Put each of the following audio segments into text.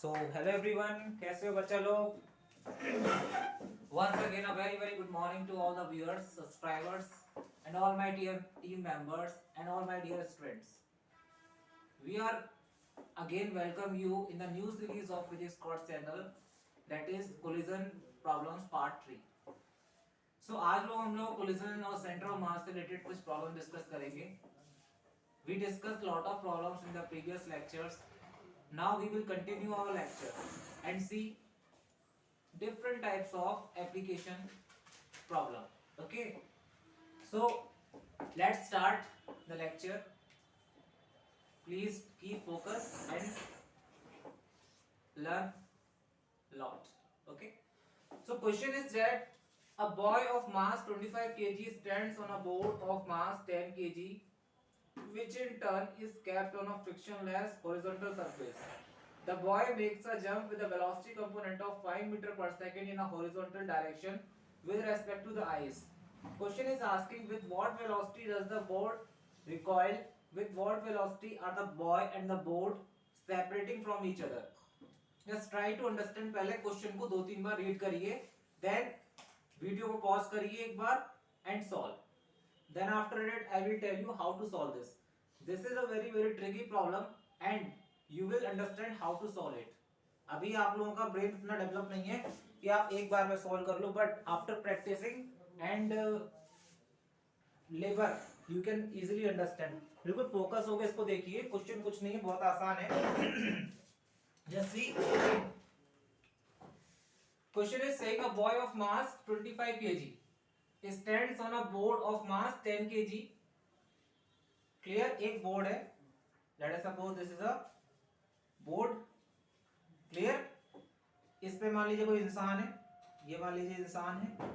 So hello everyone, कैसे हो बच्चा लोग? Once again a very good morning to all the viewers, subscribers and all my dear team members and all my dear students. We are again welcome you in the new series of Physics Course channel, that is collision problems part 3. So आज लोग हम लोग collision और center of mass से related कुछ problem discuss करेंगे. We discussed lot of problems in the previous lectures. Now we will continue our lecture and see different types of application problem. Okay, so let's start the lecture. Please keep focus and learn lot. Okay, so question is that a boy of mass 25 kg stands on a board of mass 10 kg, which in turn is kept on a frictionless horizontal surface. The boy makes a jump with a velocity component of 5 meter per second in a horizontal direction with respect to the ice. Question is asking with what velocity does the board recoil? With what velocity are the boy and the board separating from each other? Just try to understand. पहले question को 2-3 बार read करिए, then video को pause करिए एक बार and solve. Then after that I will tell you how to solve this. This is a very tricky problem and you will understand how to solve it. अभी आप लोगों का brain इतना develop नहीं है कि आप एक बार में सॉल्व कर लो, but after practicing and labour you can easily understand. बिल्कुल फोकस होकर इसको देखिए, क्वेश्चन कुछ नहीं है, बहुत आसान है. Just see, question is saying a boy of mass 25 kg stands on a board of mass 10 kg. Clear, एक बोर्ड है, let us suppose this is a board. Clear, इस पे मान लीजिए कोई इंसान है, ये मान लीजिए इंसान है.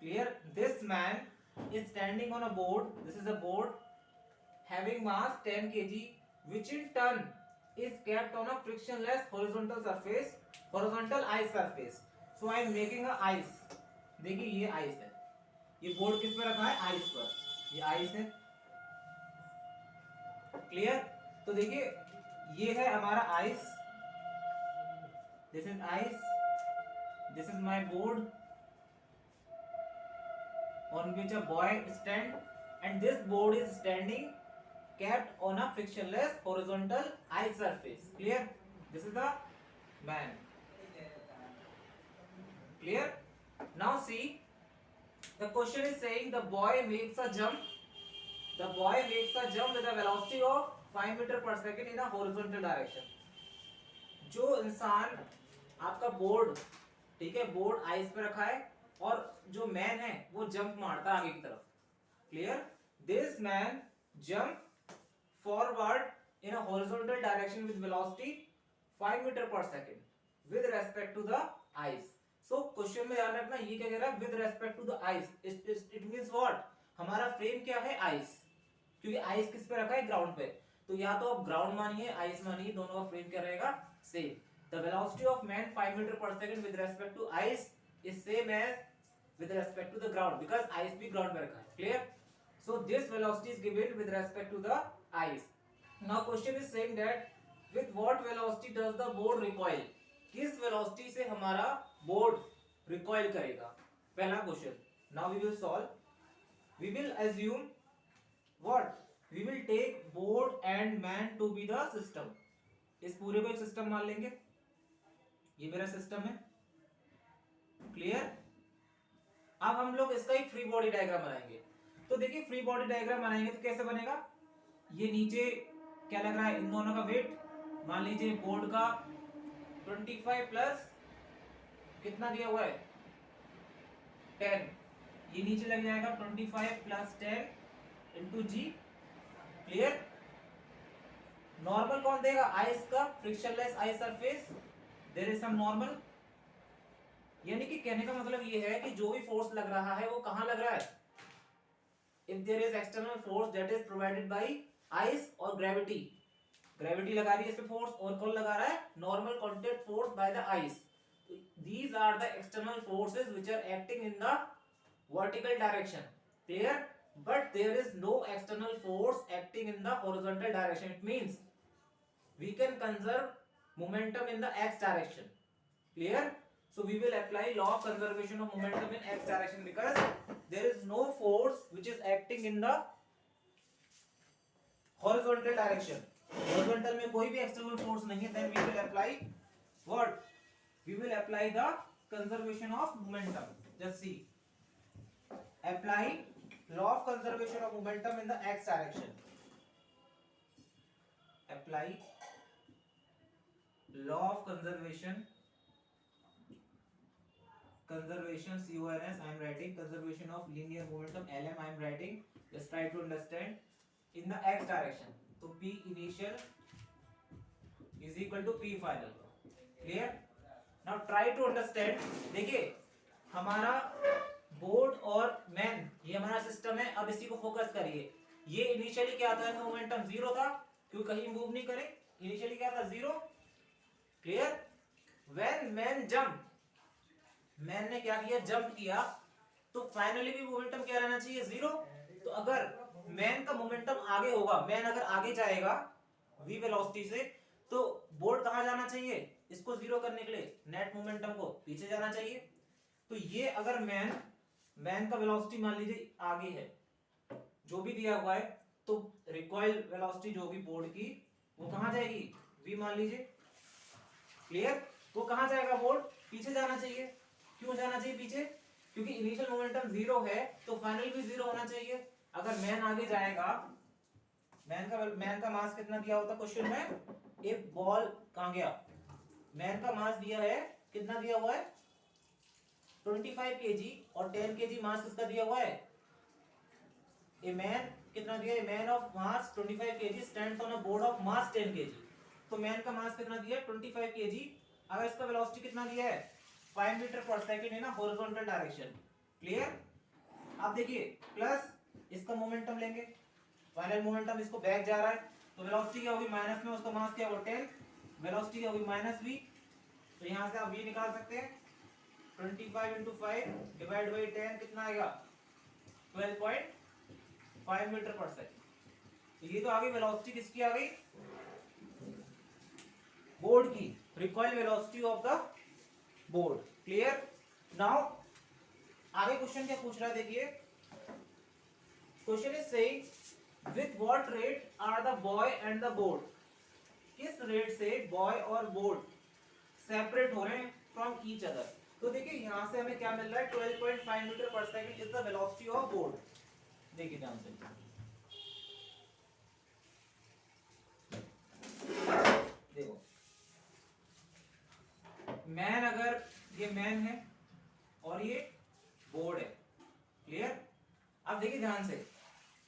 Clear, this man is standing on a board, this is a board having mass 10 kg, which in turn is kept on a frictionless horizontal surface, horizontal ice surface. So I am making a ice. देखिए ये ice है, ये board किस पे रखा है? Ice पर. ये आइस है. क्लियर, तो देखिए ये है हमारा ice. This is ice, this is my board on which a boy stand, and this board is standing kept on a frictionless horizontal ice surface. Clear, this is the man. Clear, now see, the question is saying the boy makes a jump, the boy makes a jump with a velocity of 5 meter per second in a horizontal direction. जो इंसान, आपका board, ठीक है, board ice पे रखा है और जो मैन है वो जंप मारता है आगे की तरफ. Clear, this man jump forward in a horizontal direction with velocity 5 metre पर second with respect to the ice. So question में ध्यान रखना, ये क्या कह रहा है? With respect to the ice. It means what? हमारा फ्रेम क्या है? आइस. क्योंकि आइस किस पे रखा है? ग्राउंड पे. तो या तो आप ग्राउंड मानिए, आइस मानिए, दोनों का फ्रेम क्या रहेगा? Same. The velocity of man 5 metre पर second with respect to ice is same as with respect to the ground, because ice भी ground पे रखा है. Clear? So this velocity is given with respect to the ice. Now question is saying that with what velocity does the board recoil? किस velocity से हमारा board recoil करेगा? पहला question. Now we will solve. We will assume what? We will take board and man to be the system. इस पूरे को एक system मान लेंगे. ये मेरा सिस्टम है. क्लियर, अब हम लोग इसका एक फ्री बॉडी डायग्राम बनाएंगे. तो देखिए फ्री बॉडी डायग्राम बनाएंगे तो कैसे बनेगा? ये नीचे क्या लग रहा है? इन दोनों का वेट मान लीजिए बोर्ड का 25 प्लस कितना दिया हुआ है? 10. ये नीचे लग जाएगा 25 plus 10 into g. Clear, normal कौन देगा? आइस का frictionless ice surface, there is some normal. यानी कि कहने का मतलब ये है कि जो भी फोर्स लग रहा है वो कहां लग रहा है? If there is external force that is provided by ice और ग्रेविटी, ग्रेविटी लगा रही है इस पे फोर्स, और कौन लगा रहा है? Normal contact force by the ice. These are the external forces which are acting in the vertical direction. Clear, but there is no external force acting in the horizontal direction. It means conserve momentum in the x direction. Clear? So we will apply law of conservation of momentum in x direction because there is no force which is acting in the horizontal direction. Horizontal में कोई भी external force नहीं है. Then we will apply what? We will apply the conservation of momentum. Just see. Apply law of conservation of momentum in the x direction. Apply law of conservation CONS I am writing, conservation of linear momentum LM I am writing. Just try to understand in the x direction. So P initial is equal to P final. Clear? Now try to understand. देखिए हमारा board और man ये हमारा system है. अब इसी को focus करिए. ये इनिशियली क्या था? मोमेंटम जीरो था क्योंकि कहीं मूव नहीं करे. इनिशियली क्या था? Zero. Clear? When man jump, man ने क्या किया? जंप किया. तो फाइनली भी मोमेंटम क्या रहना चाहिए? जीरो. तो अगर मैन का मोमेंटम आगे होगा, मैन अगर आगे जाएगा v वेलोसिटी से, तो बोर्ड कहां जाना चाहिए? इसको जीरो करने के लिए नेट मोमेंटम को पीछे जाना चाहिए. तो ये अगर मैन का वेलोसिटी मान लीजिए आगे है, जो भी दिया हुआ है, तो रिकॉइल वेलोसिटी जो भी बोर्ड की वो कहां जाएगी? v मान लीजिए. क्लियर? वो कहां जाएगा? बोर्ड पीछे जाना चाहिए. क्यों जाना चाहिए पीछे? क्योंकि इनिशियल मोमेंटम जीरो है तो फाइनल भी जीरो होना चाहिए. अगर मैन आगे जाएगा, मैन का मास कितना दिया होता क्वेश्चन में? एक बॉल कहां गया? मैन का मास दिया है, कितना दिया हुआ है? 25 kg और 10 kg मास किसका दिया हुआ है? ए मैन कितना दिया है? Man of mass 25 kg stands on a board of mass 10 kg. तो मैन का मास कितना दिया है? 25 kg. अगर इसका वेलोसिटी कितना दिया है? 5 मीटर पर सेकंड है ना, हॉरिजॉन्टल डायरेक्शन. क्लियर? अब देखिए प्लस इसका मोमेंटम लेंगे, फाइनल मोमेंटम इसको बैक जा रहा है, तो वेलोसिटी क्या होगी? माइनस में उसका मास क्या होगा? 10. वेलोसिटी क्या होगी? Minus v. तो यहां से आप v निकाल सकते हैं. 25 into 5 डिवाइड बाई 10 कितना आएगा? 12.5 मीटर पर सेकंड. तो ये तो आ गई वेलोसिटी. किसकी आ गई? बोर्ड की. Recoil velocity of the board. Clear? Now आगे क्वेश्चन क्या पूछ रहा है? देखिए question is saying with what rate are the boy and the board. किस रेट से बॉय और बोर्ड सेपरेट हो रहे हैं फ्रॉम ईच अदर. तो देखिए यहां से हमें क्या मिल रहा है? 12.5 मीटर पर second is the velocity of board. देखिए ध्यान से, देखो मैन, अगर ये मैन है और ये बोर्ड है. क्लियर? अब देखिए ध्यान से,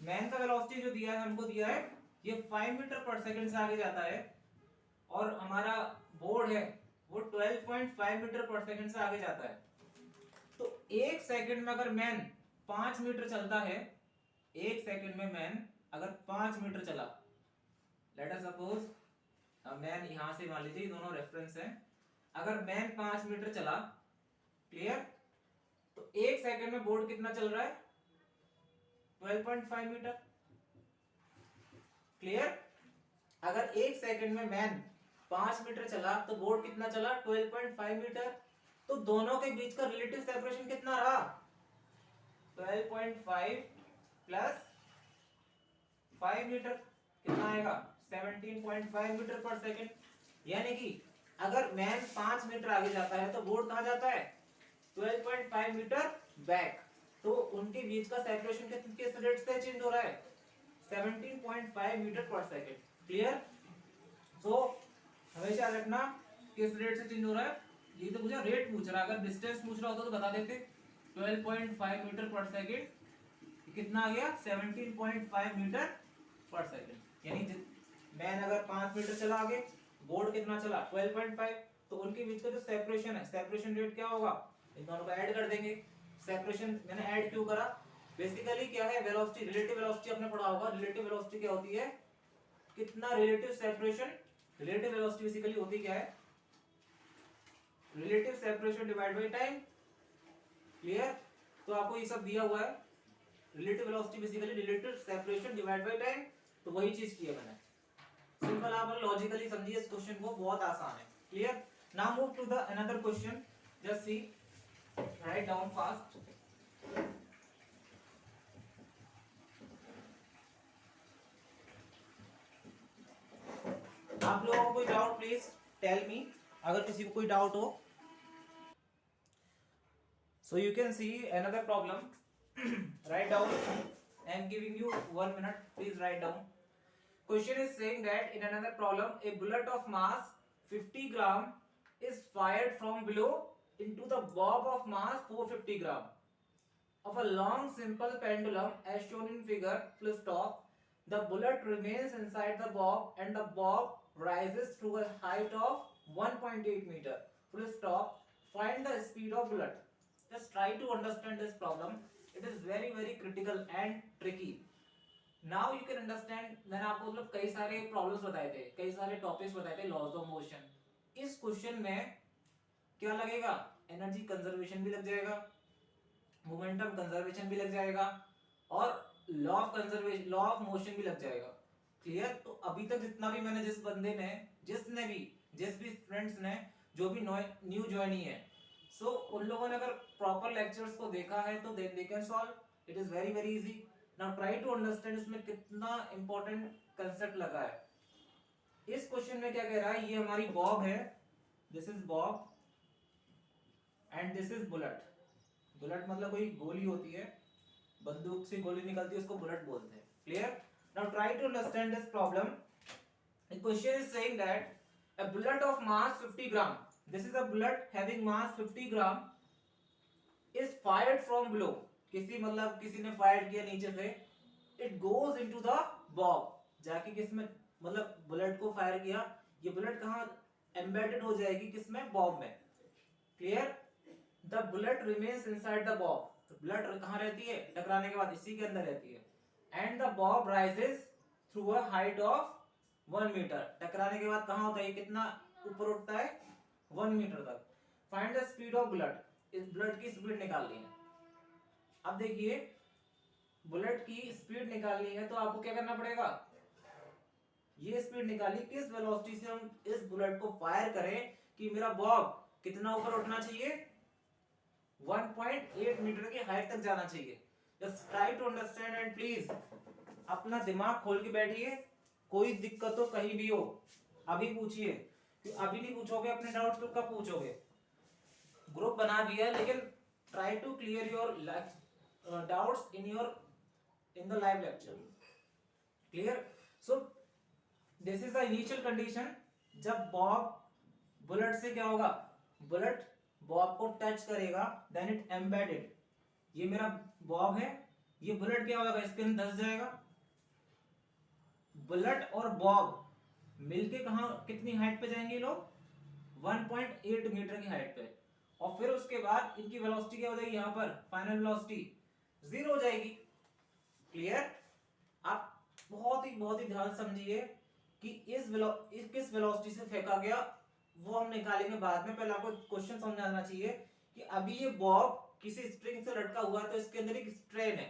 मैन का वेलोसिटी जो दिया है, हमको दिया है ये 5 मीटर पर सेकंड से आगे जाता है, और हमारा बोर्ड है वो 12.5 मीटर पर सेकंड से आगे जाता है. तो एक सेकंड में अगर मैन 5 मीटर चलता है, एक सेकंड में मैन अगर 5 मीटर चला, लेट अस सपोज मैन यहां से मान लीजिए दोनों रेफरेंस हैं, अगर मैन 5 मीटर चला, क्लियर, तो एक सेकंड में बोर्ड कितना चल रहा है? 12.5 मीटर. क्लियर? अगर एक सेकंड में मैन 5 मीटर चला तो बोर्ड कितना चला? 12.5 मीटर. तो दोनों के बीच का रिलेटिव सेपरेशन कितना रहा? 12.5 प्लस 5 मीटर कितना आएगा? 17.5 मीटर पर सेकंड. यानी कि अगर मैन 5 मीटर आगे जाता है तो बोर्ड कहां जाता है? 12.5 मीटर बैक. तो उनके बीच का सेपरेशन किस रेट से चेंज हो रहा है? 17.5 मीटर पर सेकंड. क्लियर? सो हमेशा रखना किस रेट से चेंज हो रहा है. ये तो मुझे रेट पूछ रहा है, अगर डिस्टेंस पूछ रहा होता तो बता देते. 12.5 मीटर पर सेकंड कितना आ गया? 17.5 मीटर पर सेकंड. यानी मैन अगर 5 मीटर चला आगे, बोर्ड कितना चला? 12.5. तो उनके बीच का जो सेपरेशन है, सेपरेशन रेट क्या होगा? इन दोनों को ऐड कर देंगे. सेपरेशन मैंने ऐड क्यों करा? बेसिकली क्या है? वेलोसिटी, रिलेटिव वेलोसिटी आपने पढ़ा होगा. रिलेटिव वेलोसिटी क्या होती है? कितना relative separation. Relative velocity basically होती क्या है? Relative separation divide by time. Clear? तो आपको ये सब दिया हुआ है. Relative velocity basically relative separation divide by time. तो वही चीज की है मैंने. सिंपल, आप लॉजिकली समझिए इस क्वेश्चन को, बहुत आसान है। Clear? Now move to the another question, just see, write down fast. आप लोगों को कोई डाउट प्लीज टेल मी, अगर किसी को कोई डाउट हो। So you can see another problem. Write down. I am giving you 1 minute. Please write down. Question is saying that in another problem, a bullet of mass 50 gram is fired from below into the bob of mass 450 gram of a long simple pendulum as shown in figure. Full stop. The bullet remains inside the bob and the bob rises to a height of 1.8 meter. Full stop. Find the speed of bullet. Just try to understand this problem. It is very critical and tricky. Now you can understand. मैंने आपको मतलब कई सारे problems बताए थे, कई सारे topics बताए थे, लॉज ऑफ मोशन। इस क्वेश्चन में क्या लगेगा? एनर्जी कंजर्वेशन भी लग जाएगा, मोमेंटम कंजर्वेशन भी लग जाएगा, और law of conservation, law of motion भी लग जाएगा। क्लियर? तो अभी तक जितना भी मैंने, जिस भी स्टूडेंट्स ने जो भी न्यू ज्वाइनी है, सो उन लोगों ने अगर प्रॉपर लेक्चर्स को देखा है तो they can solve. It is very easy. Now try to understand इसमें कितना इंपॉर्टेंट कंसेप्ट लगा है। इस क्वेश्चन में क्या कह रहा है? ये हमारी बॉब है, this is Bob and this is bullet. Bullet मतलब कोई गोली होती है, बंदूक से गोली निकलती है, उसको बुलेट बोलते हैं। Clear? Now try to understand this problem. The question is saying that a bullet of mass 50 gram, this is a bullet having mass 50 gram is fired from below, किसी ने फायर किया नीचे से, it goes into the bob, जाके किसमें, मतलब bullet को fire किया, ये बुलेट कहाँ एम्बेडेड हो जाएगी? किसमें? बॉब में। Clear? The bullet remains inside the Bob, तो बुलेट कहाँ रहती है? टकराने के बाद इसी के अंदर रहती है। And the bob rises through a height of 1 metre, टकराने के बाद कहाँ होता है? कितना ऊपर उठता है? 1 मीटर तक। Find the speed of bullet, इस बुलेट की स्पीड निकालनी है। अब देखिए, बुलेट की स्पीड निकालनी है तो आपको क्या करना पड़ेगा? ये स्पीड निकाली, किस वेलोसिटी से हम इस बुलेट को फायर करें कि मेरा बॉब कितना ऊपर उठना चाहिए? 1.8 मीटर की हाइट तक जाना चाहिए। Just try to understand and please अपना दिमाग खोल के बैठिए। कोई दिक्कत हो कहीं भी हो, अभी पूछिए। अभी नहीं पूछोगे अपने डाउट्स तो कब पूछोगे? ग्रुप बना दिया, लेकिन try to clear your doubts in the live lecture. Clear? So this is the initial condition. जब बॉब बुलेट से क्या होगा? बुलेट बॉब को टच करेगा, देन इट एम्बेडेड। ये मेरा बॉब है, ये बुलेट क्या होगा? इसके अंदर धंस जाएगा। बुलेट और बॉब मिलके कहां, कितनी हाइट पे जाएंगे लोग? 1.8 मीटर की हाइट पे। और फिर उसके बाद इनकी वेलोसिटी क्या हो जाएगी? यहां पर फाइनल वेलोसिटी 0 हो जाएगी। क्लियर? आप बहुत ही ध्यान समझिए कि किस वेलोसिटी से फेंका गया वो हम निकालेंगे बाद में। पहले आपको क्वेश्चन समझ आना चाहिए कि अभी ये बॉब किसी स्ट्रिंग से लटका हुआ है, तो इसके अंदर एक स्ट्रेन है।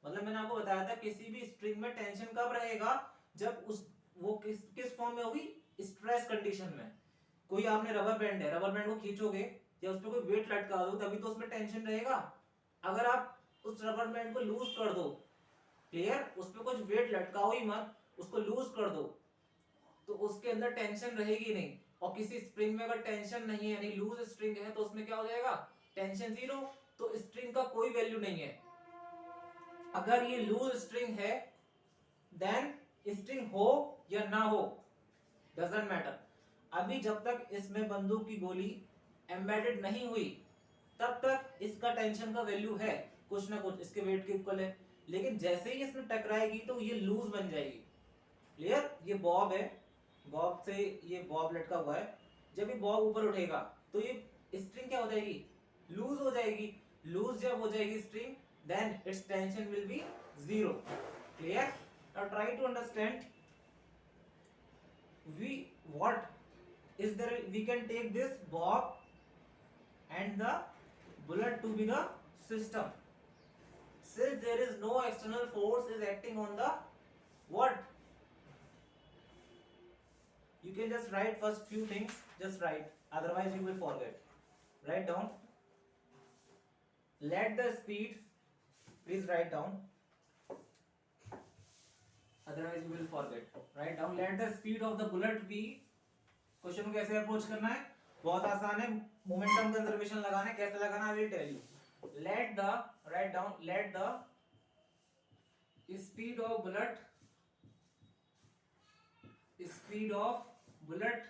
मतलब मैंने आपको बताया था किसी भी स्ट्रिंग में टेंशन कब रहेगा? जब वो किस फॉर्म में होगी? स्ट्रेस कंडीशन में। कोई आपने रबर बैंड है, रबर बैंड को खींचोगे या उस पर कोई वेट लटका दो, तभी तो उसमें टेंशन रहेगा। अगर आप उस रबर बैंड को लूज कर दो, क्लियर, उस पर कुछ वेट लटकाओ ही मत, उसको लूज कर दो, तो उसके अंदर टेंशन रहेगी नहीं। और किसी स्प्रिंग में अगर टेंशन नहीं है, यानी लूज स्ट्रिंग है, तो उसमें क्या हो जाएगा? टेंशन 0। तो स्ट्रिंग का कोई वैल्यू नहीं है। अगर ये लूज स्ट्रिंग है, देन स्ट्रिंग हो या ना हो डजंट मैटर। अभी जब तक इसमें बंदूक की गोली एम्बेडेड नहीं हुई, तब तक इसका टेंशन का वैल्यू है, कुछ ना कुछ इसके वेट के इक्वल है। लेकिन जैसे ही इसमें टकराएगी तो ये लूज बन जाएगी। क्लियर? ये बॉब है, बॉब से ये बॉब लटका हुआ है। जब ये बॉब ऊपर उठेगा तो ये स्ट्रिंग क्या हो जाएगी? लूज हो जाएगी। लूज जब हो जाएगी string, then its tension will be 0। Clear? Now try to understand what is there. We can take this bob and the bullet to be the system, since there is no external force is acting on the what? You can just write first few things, just write, otherwise you will forget. Write down. Let the speed, please write down, otherwise you will forget. Write down. Let the speed of the bullet be. Question को कैसे approach करना है, बहुत आसान है, momentum conservation लगाना है. कैसे लगाना है, I will tell you. Let the, write down, let the speed of bullet, speed of bullet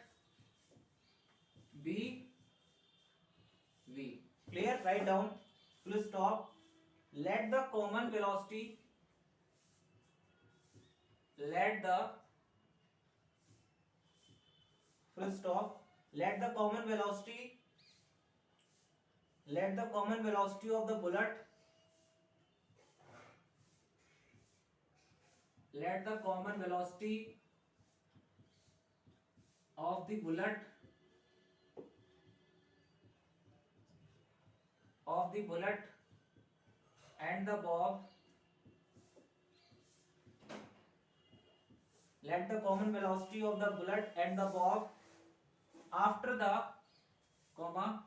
be v. Clear? Write down. Full stop. Let the common velocity, let the, full stop, let the common velocity, let the common velocity of the bullet, let the common velocity of the bullet, of the bullet and the bob, let the common velocity of the bullet and the bob after the comma,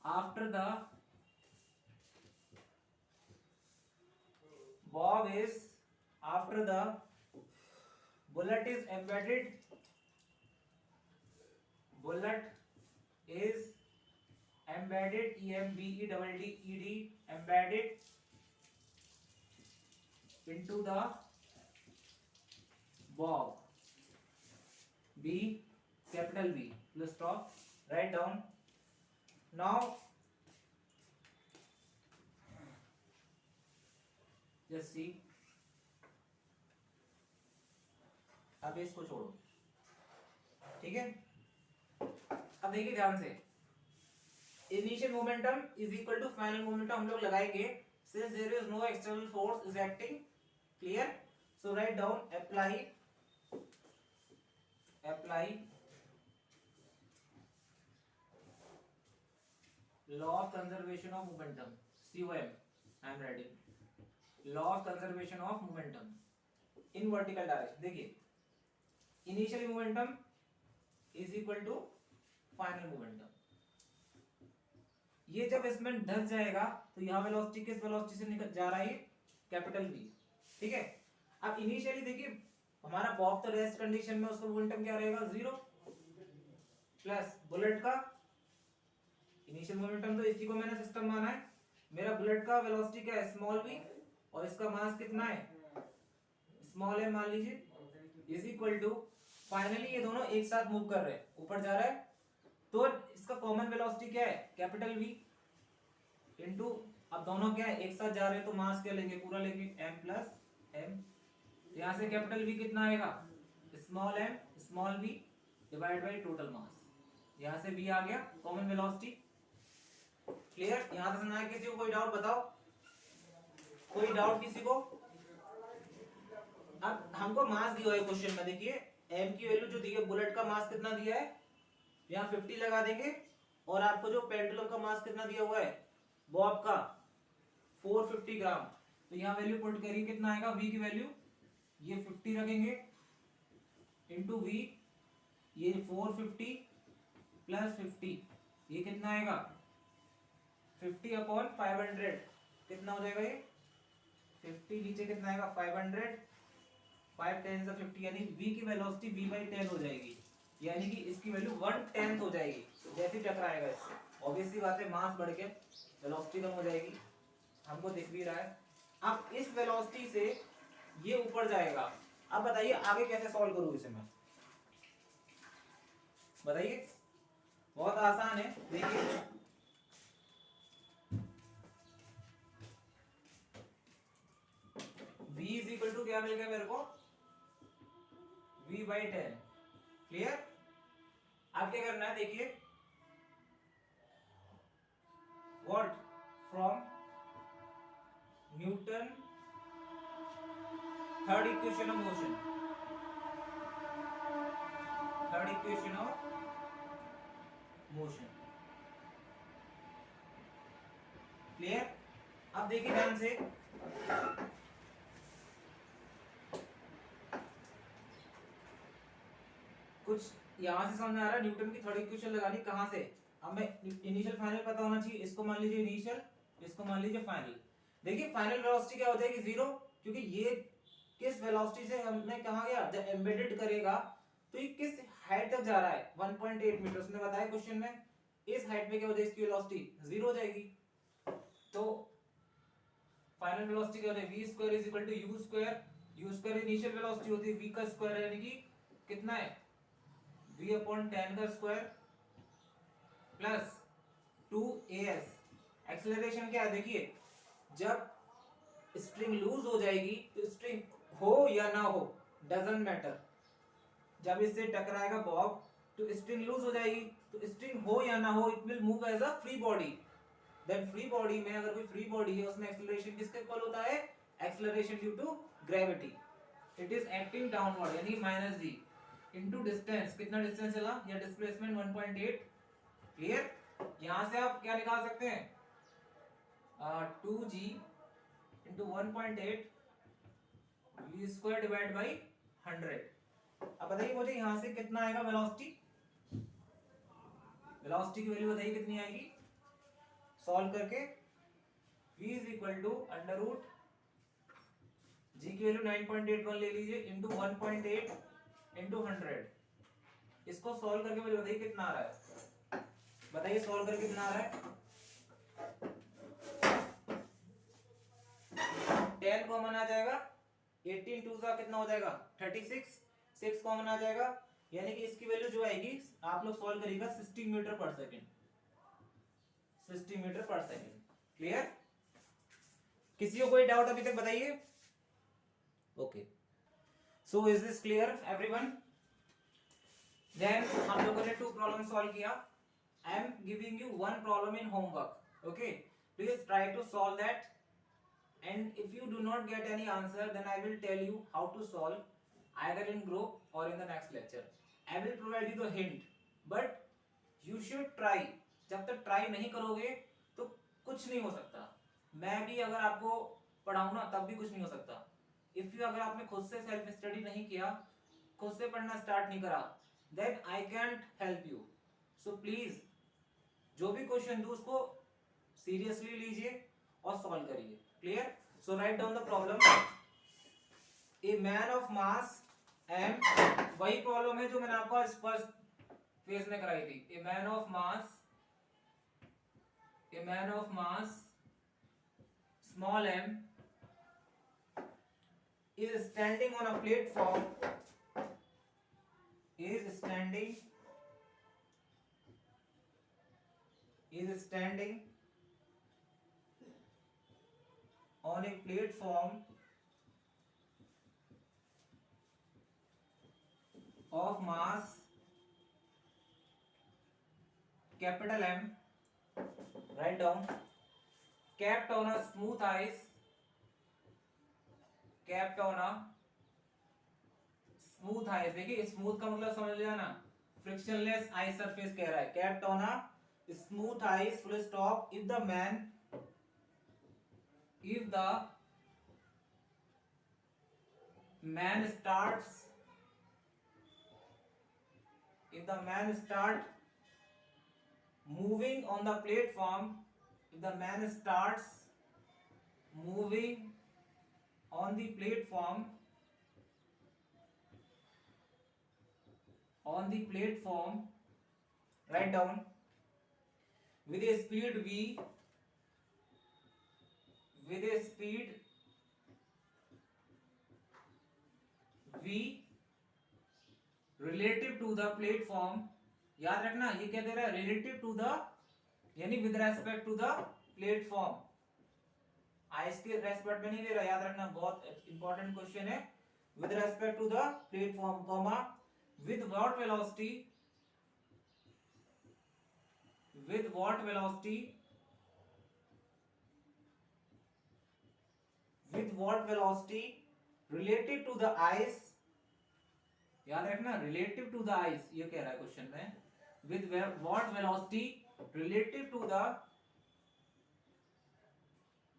after the bob is, after the bullet is embedded, bullet is embedded, embedded, embedded into the bob b, capital B, full stop. Write down. Now just see, अब इसको छोड़ो, ठीक है. अब देखिए ध्यान से, initial momentum is equal to final momentum हम लोग लगाएंगे since there is no external force is acting. Clear? So write down. Apply law of conservation of momentum, COM. I am writing law of conservation of momentum in vertical direction. देखिए, initial momentum is equal to final momentum. ये जब इसमें धस जाएगा तो यहाँ velocity किस velocity से निकल जा रहा है, कैपिटल V. ठीक है. अब इनिशियली देखिए हमारा बॉब तो रेस्ट कंडीशन में, उसका मोमेंटम क्या रहेगा, 0 प्लस बुलेट का इनिशियल मोमेंटम, तो इसी को मैंने सिस्टम माना है. मेरा बुलेट का वेलोसिटी क्या है, स्मॉल v, और इसका मास कितना है, स्मॉल m मान लीजिए, इज इक्वल टू फाइनली ये दोनों एक साथ मूव कर रहे हैं, ऊपर जा रहा है, तो इसका कॉमन वेलोसिटी क्या है, कैपिटल V इनटू, अब दोनों क्या है एक साथ जा रहे हैं तो मास क्या लेंगे, पूरा लेंगे, m प्लस m. यहाँ से कैपिटल V कितना आएगा, small m small v divide by total mass. यहाँ से V आ गया कॉमन वेलोसिटी. क्लियर? यहाँ तक समझ आया किसी को? कोई डाउट बताओ, कोई डाउट किसी को? अब हमको मास दिया है क्वेश्चन में, देखिए m की वैल्यू जो दी है, बुलेट का मास कितना दिया है, यहाँ 50 लगा देंगे, और आपको जो पेंडुलम का मास कितना दिया हुआ है, बॉब का 450 ग्राम, तो यहाँ वैल्यू पुट करिए, कितना आएगा v की वैल्यू, ये 50 रखेंगे इनटू v, ये 450 प्लस 50, ये कितना आएगा 50 अपॉन 500, कितना हो जाएगा ये 50, नीचे कितना आएगा 500, 5 10 से 50, यानी v की वेलोसिटी v/10 हो जाएगी, यानी कि इसकी वैल्यू 1/10 हो जाएगी जैसे टकराएगा इससे. ऑब्वियस सी बात है, मास बढ़ के वेलोसिटी कम हो जाएगी, हमको दिख भी रहा है. अब इस वेलोसिटी से ये ऊपर जाएगा. अब बताइए आगे कैसे सॉल्व करूं इसे मैं, बताइए. बहुत आसान है, देखिए v इज इक्वल टू क्या मिल गया मेरे को, v/10. क्लियर? अब क्या करना है, देखिए what from Newton third equation of motion, third equation of motion. Clear? अब देखिए ध्यान से, कुछ यहाँ से समझ में आ रहा है न्यूटन की थर्ड इक्वेशन लगानी कहाँ से। अब मैं इनिशियल फाइनल पता होना चाहिए, इसको मान लीजिए इनिशियल, इसको मान लीजिए फाइनल। देखिए फाइनल वेलोसिटी क्या हो जाएगी 0, क्योंकि ये किस वेलोसिटी से हमने कहा गया जब एम्बेडेड करेगा तो ये किस हाइट तक जा रहा है 1.8 मीटर, उसने बताया क्वेश्चन में। इस हाइट पे क्या हो जाएगी इसकी वेलोसिटी 0 हो जाएगी। तो फाइनल वेलोसिटी क्या होगी v square is equal to u square, u square initial velocity होती है v का स्क्वायर, यानी कि कितना है v अपॉन 10 का स्क्वायर प्लस 2as। एक्सेलरेशन क्या है देखिए, जब स्ट्रिंग लूज हो जाएगी तो स्ट्रिंग हो या ना हो डजंट मैटर, जब इससे टकराएगा बॉब तो स्ट्रिंग लूज हो जाएगी, तो स्ट्रिंग हो या ना हो it will move as a free body. Then free body में अगर कोई फ्री बॉडी है उसमें एक्सेलरेशन किसके इक्वल होता है, acceleration due to gravity, it is acting downward यानी माइनस जी इनटू डिस्टेंस, कितना डिस्टेंस चला या डिस्प्लेसमेंट 1.8। क्लियर, यहां से आप क्या निकाल सकते हैं 2g into 1.8 v square divide by 100। अब बताइए मुझे यहां से कितना आएगा वेलोसिटी, वेलोसिटी की वैल्यू बताइए कितनी आएगी सॉल्व करके। v is equal to under root g की वैल्यू 9.81 ले लीजिए इंटू 1.8 इंटू 100। इसको सॉल्व करके मुझे बताइए कितना आ रहा है, बताइए सॉल्व करके कितना आ रहा है। 10 कॉमन आ जाएगा, 18 2 का कितना हो जाएगा 36, 6 कॉमन आ जाएगा, यानी कि इसकी वैल्यू जो आएगी आप लोग सॉल्व करिएगा 60 मीटर पर सेकंड, 60 मीटर पर सेकंड। क्लियर, किसी को कोई डाउट अभी तक बताइए। Okay, so is this clear everyone. Then हम लोगों ने 2 प्रॉब्लम सॉल्व किया। I am giving you 1 problem in homework, okay, please try to solve that, and if you do not get any answer then I will tell you how to solve either in group or in the next lecture. I will provide you the hint but you should try। जब तक try नहीं करोगे तो कुछ नहीं हो सकता। मैं भी अगर आपको पढ़ाऊं ना तब भी कुछ नहीं हो सकता। इफ यू अगर आपने खुद से सेल्फ स्टडी नहीं किया, खुद से पढ़ना स्टार्ट नहीं करा, then I can't help you. So please जो भी क्वेश्चन दूं उसको सीरियसली लीजिए और सॉल्व करिए। Clear, so write down the problem. A man of mass m, वही प्रॉब्लम है जो मैंने आपको आज फर्स्ट फेज में कराई थी। A man of mass, a man of mass small m is standing on a platform, is standing on a platform of mass capital M, write down, kept on a smooth ice, kept on a smooth ice. देखिए smooth का मतलब समझ लिया ना, frictionless ice surface कह रहा है। Kept on a smooth ice full stop if the man starts, if the man start moving on the platform, if the man starts moving on the platform, write down, with a speed v, with a speed v relative to the platform। याद रखना ये क्या दे रहा है, relative to the यानी with respect to the platform, ice के respect में नहीं दे रहा, याद रखना बहुत इंपॉर्टेंट क्वेश्चन है। With respect to the platform comma with what velocity, with what velocity, with what velocity relative to the ice, याद रखना relative to the ice ये कह रहा है क्वेश्चन में, with what velocity relative to the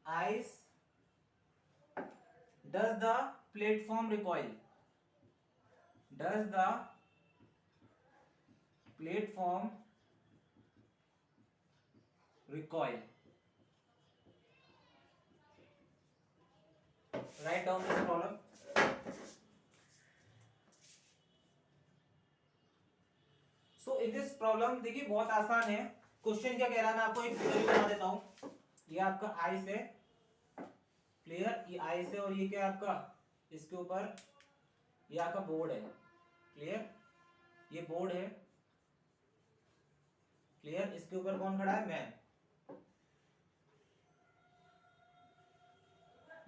ice does the platform recoil, does the platform recoil. Write down this problem. So in this problem देखिए बहुत आसान है. क्वेश्चन क्या कह रहा है, मैं आपको एक फिगर बना देता हूं. ये आपका आइस है, क्लियर, ये आइस है, और ये क्या है आपका, इसके ऊपर ये आपका बोर्ड है, क्लियर, ये बोर्ड है, क्लियर, इसके ऊपर कौन खड़ा है, मैन,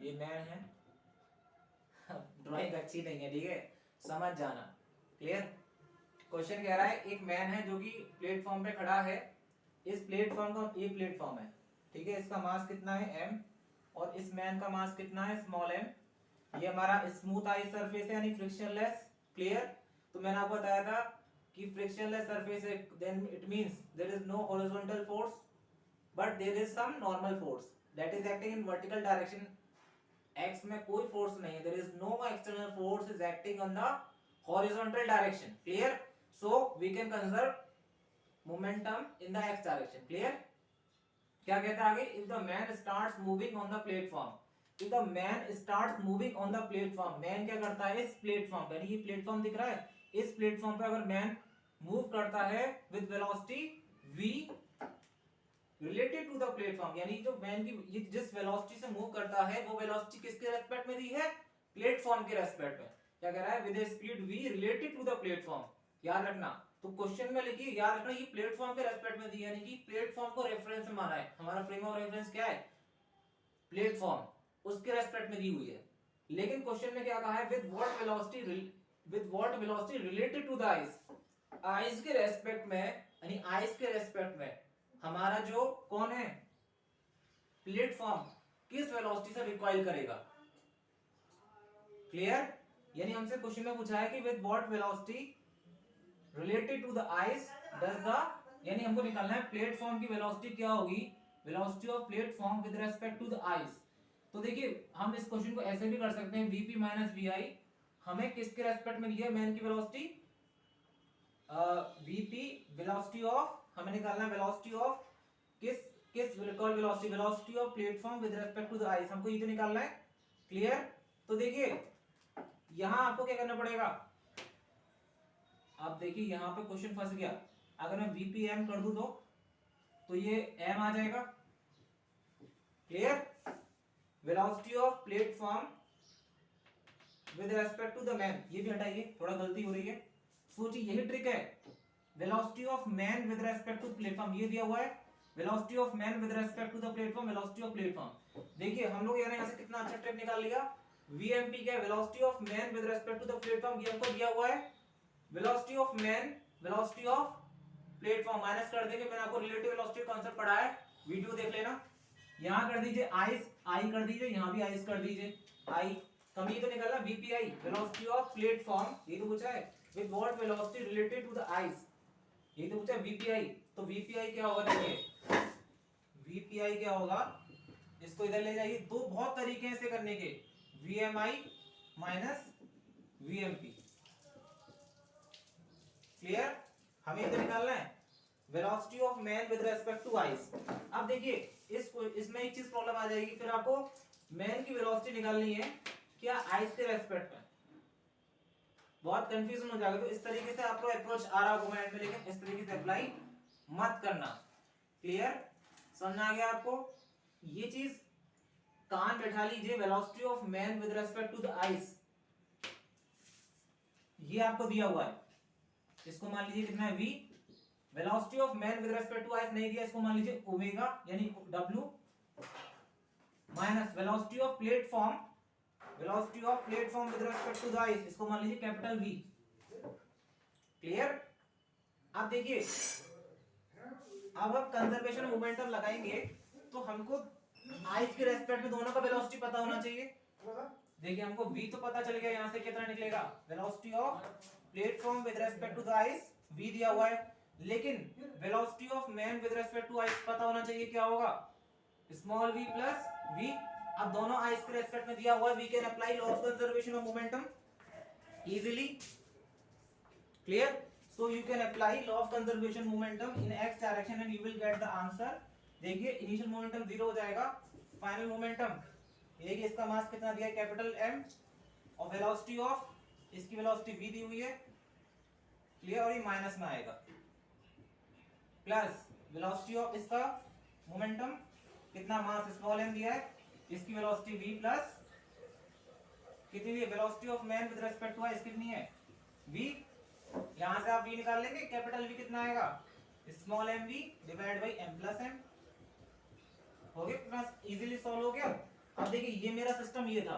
ये मैन है. ड्राइंग अच्छी नहीं है, ठीक है, समझ जाना, क्लियर. क्वेश्चन कह रहा है एक मैन है जो कि प्लेटफॉर्म पे खड़ा है. इस प्लेटफॉर्म का, ये प्लेटफॉर्म है, ठीक है, इसका मास कितना है m, और इस मैन का मास कितना है स्मॉल m. ये हमारा स्मूथ आइस सरफेस है यानी फ्रिक्शनलेस, क्लियर. तो मैंने आपको बताया था कि फ्रिक्शनलेस सरफेस है, then it means there is no horizontal force but there is some normal force that is acting in vertical direction. x में कोई फोर्स नहीं है, there is no external force is acting on the horizontal direction, clear. So we can conserve momentum in the x direction, clear. क्या कहता है आगे, if the man starts moving on the platform, if the man starts moving on the platform, man क्या करता है इस platform पर, ये प्लेटफॉर्म दिख रहा है, इस प्लेटफॉर्म पे अगर मैन मूव करता है with velocity v related to the platform, यानी जो मैन की ये जिस वेलोसिटी से मूव करता है वो वेलोसिटी किसके रेस्पेक्ट में दी है, प्लेटफॉर्म के रेस्पेक्ट में. क्या कह रहा है, with speed v related to the platform. याद रखना, तो क्वेश्चन में लिखिए, याद रखना ये प्लेटफॉर्म के रेस्पेक्ट में दी है, यानी कि प्लेटफॉर्म को रेफरेंस में माना है. हमारा फ्रेम ऑफ रेफरेंस क्या है, प्लेटफॉर्म, उसके रेस्पेक्ट में दी हुई है. लेकिन क्वेश्चन में क्या कहा है, with what velocity related to the ice, ice के रेस्पेक्ट में, यानी आइस के रेस्पेक्ट में हमारा जो कौन है प्लेटफॉर्म किस वेलोसिटी से रिकॉइल करेगा, क्लियर. यानी हमसे क्वेश्चन में पूछा है कि with what velocity related to the ice does the, यानी हमको निकालना है प्लेटफॉर्म की वेलोसिटी क्या होगी, velocity of platform with respect to the ice. तो देखिए हम इस क्वेश्चन को ऐसे भी कर सकते हैं, vp माइनस vi हमें किसके रेस्पेक्ट में लिया, मैन की वेलोसिटी, vp वेलोसिटी ऑफ, हमें निकालना है वेलोसिटी ऑफ किस किस velocity of platform with respect to the ice, हमको ये तो निकालना है, क्लियर. तो देखिए यहां आपको क्या करना पड़ेगा, अब देखिए यहां पे क्वेश्चन फंस गया. अगर मैं vpm कर दूं तो ये m आ जाएगा, clear. Velocity of platform with respect to the man, ये भी हटाइए, थोड़ा गलती हो रही है, सोचिए यही ट्रिक है. Velocity of man with respect to platform, ये दिया हुआ है, velocity of man with respect to the platform, velocity of platform. देखिए हम लोग यहाँ से कितना अच्छा ट्रिक निकाल लिया. vmp क्या है, velocity of man with respect to the platform, ये हमको दिया हुआ है, velocity of man velocity of platform minus कर देंगे. मैंने आपको रिलेटिव वेलोसिटी कांसेप्ट पढ़ाया है, वीडियो देख लेना. यहां कर दीजिए आइस, आई कर दीजिए, यहां भी आइस कर दीजिए, आई कमी तो निकलना, vpi वेलोसिटी ऑफ प्लेटफॉर्म, ये तो पूछा है with what velocity related to the ice, ये तो पूछा है vpi. तो vpi क्या होगा, देखिए vpi क्या होगा, इसको इधर ले जाइए, दो बहुत तरीके हैं इसे करने के, vmi माइनस vmp, क्लियर. हमें इधर निकालना है velocity of man with respect to ice. अब देखिए इसमें एक चीज प्रॉब्लम आ जाएगी, फिर आपको मैन की वेलोसिटी निकालनी है क्या, आइस के रेस्पेक्ट में, बहुत कंफ्यूजन हो जाएगा. तो इस तरीके से आपको अप्रोच आ रहा होगा माइंड में, लेकिन इस तरीके से अप्लाई मत करना, क्लियर. समझ आ गया आपको, ये चीज कान बैठा लीजिए, velocity of man with respect to the ice, ये आपको दिया हुआ है, इसको मान लीजिए कितना है v. Velocity of man with respect to ice नहीं दिया, इसको मान लीजिए ओमेगा यानी w minus velocity of platform with respect to the ice, इसको मान लीजिए कैपिटल V, क्लियर. अब देखिए अब हम कंजर्वेशन मोमेंटम लगाएंगे तो हमको आइस के रेस्पेक्ट में दोनों का वेलोसिटी पता होना चाहिए. देखिए हमको v तो पता चल गया, यहां से कितना निकलेगा, velocity of platform with respect to the ice v दिया हुआ है, लेकिन velocity of man with respect to ice पता होना चाहिए, क्या होगा, स्मॉल v प्लस v. अब दोनों आइस के रेस्पेक्ट में दिया हुआ है, we can apply law of conservation of momentum easily, clear. So you can apply law of conservation momentum in x direction and you will get the answer. देखिए initial momentum 0 हो जाएगा, final momentum ये कि इसका मास कितना दिया है capital M और वेलोसिटी ऑफ इसकी वेलोसिटी v दी हुई है, क्लियर, और ये माइनस में आएगा प्लस वेलोसिटी ऑफ इसका मोमेंटम कितना मास स्मॉल m दिया है, इसकी वेलोसिटी v प्लस कितनी है velocity of man with respect to इसकी कितनी है v, यहां से आप v निकाल लेंगे, कैपिटल V कितना आएगा small m v divide by m plus m, हो गया प्लस, इजीली सॉल्व हो गया। अब देखिए ये मेरा सिस्टम ये था,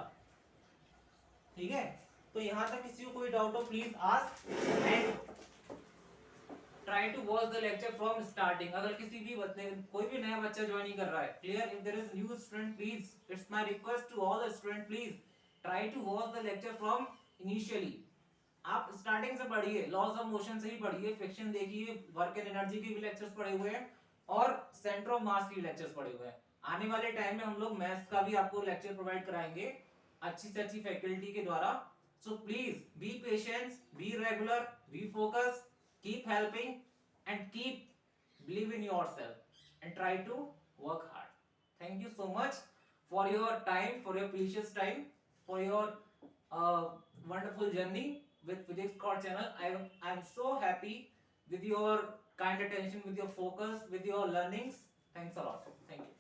ठीक है, तो यहां तक किसी को कोई डाउट हो please ask and try to watch the lecture from starting. अगर किसी भी बच्चे कोई भी नया बच्चा ज्वाइन कर रहा है, clear, if there is new student please it's my request to all the student please try to watch the lecture from initially. आप स्टार्टिंग से पढ़िए, लॉज ऑफ मोशन से ही पढ़िए, फ्रिक्शन देखिए, वर्क एंड एनर्जी के भी लेक्चर्स पढ़े हुए हैं और सेंटर ऑफ मास के भी लेक्चर्स पढ़े हुए हैं। आने वाले टाइम में हम लोग मैथ्स का भी आपको लेक्चर प्रोवाइड कराएंगे अच्छी से अच्छी फैकल्टी के द्वारा। So please be patience, be regular, be focus, keep helping and keep believe in yourself and try to work hard. Thank you so much for your time, for your precious time, for your wonderful journey with Physics Core channel. I am so happy with your kind attention, with your focus, with your learnings. Thanks a lot. Thank you.